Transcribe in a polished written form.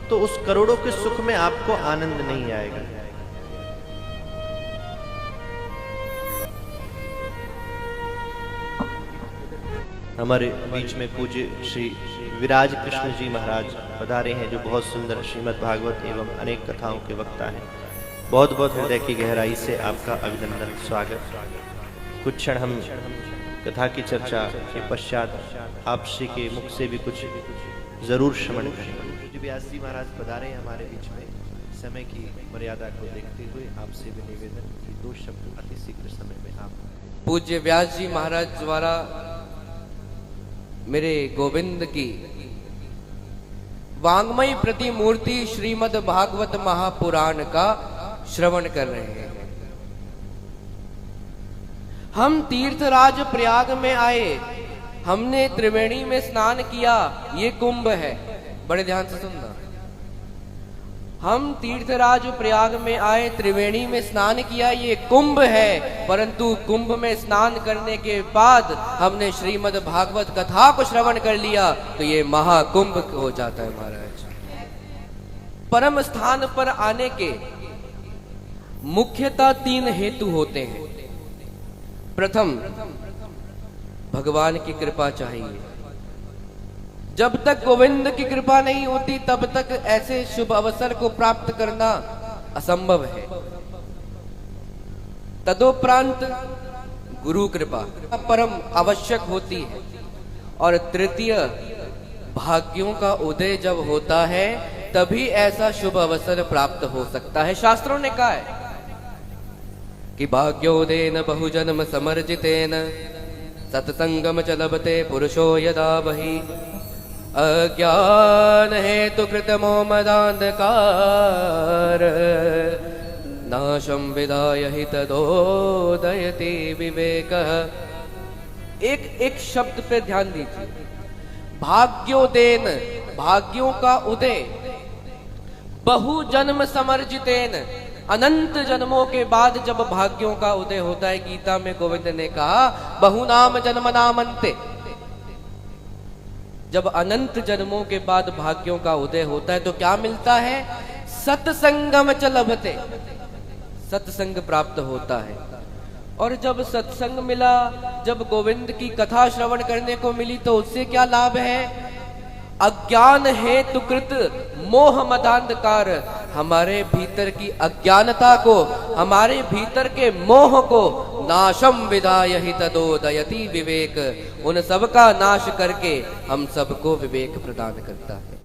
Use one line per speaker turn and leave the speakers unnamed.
तो उस करोड़ों के सुख में आपको आनंद नहीं आएगा। हमारे बीच में पूज्य श्री विराज कृष्ण जी महाराज पधारे हैं, जो बहुत सुंदर श्रीमद् भागवत एवं अनेक कथाओं के वक्ता हैं। बहुत बहुत हृदय की गहराई से आपका अभिनंदन, स्वागत। कुछ क्षण हम कथा की चर्चा के पश्चात आप श्री के मुख से भी कुछ जरूर श्रवण करेंगे। पूज्य व्यास जी महाराज पधारे हैं हमारे बीच में। समय की मर्यादा को देखते हुए आपसे भी निवेदन कि 2 शब्द अति शीघ्र समय में आप।
पूज्य व्यास जी महाराज द्वारा मेरे गोविंद की वांग्मयी प्रतिमूर्ति श्रीमद् भागवत महापुराण का श्रवण कर रहे हैं। हम तीर्थराज प्रयाग में आए, हमने त्रिवेणी में स्नान किया, ये कुंभ है। बड़े ध्यान से सुनना। हम तीर्थराज प्रयाग में आए, त्रिवेणी में स्नान किया, ये कुंभ है। परंतु कुंभ में स्नान करने के बाद हमने श्रीमद् भागवत कथा को श्रवण कर लिया तो ये महाकुंभ हो जाता है महाराज। परम स्थान पर आने के मुख्यतः 3 हेतु होते हैं। प्रथम, भगवान की कृपा चाहिए। जब तक गोविंद की कृपा नहीं होती तब तक ऐसे शुभ अवसर को प्राप्त करना असंभव है। तदोपरांत गुरु कृपा परम आवश्यक होती है। और तृतीय, भाग्यों का उदय जब होता है तभी ऐसा शुभ अवसर प्राप्त हो सकता है। शास्त्रों ने कहा है कि भाग्योदयेन बहुजन्म समर्जितेन सत्संगम च लभते पुरुषो यदा बहि अज्ञान हेतु कृतमो मदान्धकार नाशं विदाय हि तदोदयति विवेकः। एक शब्द पे ध्यान दीजिए। भाग्योदेन, भाग्यों का उदय, बहुजन्म समर्जितेन, अनंत जन्मों के बाद जब भाग्यों का उदय होता है। गीता में गोविंद ने कहा बहुनाम जन्मनामन्ते। जब अनंत जन्मों के बाद भाग्यों का उदय होता है तो क्या मिलता है? सत्संगम च लभते, सत्संग प्राप्त होता है। और जब सत्संग मिला, जब गोविंद की कथा श्रवण करने को मिली तो उससे क्या लाभ है? अज्ञान हेतु कृत मोह मदांधकार, हमारे भीतर की अज्ञानता को, हमारे भीतर के मोह को नाशम विदाय हि तदोदयति विवेक, उन सब का नाश करके हम सबको विवेक प्रदान करता है।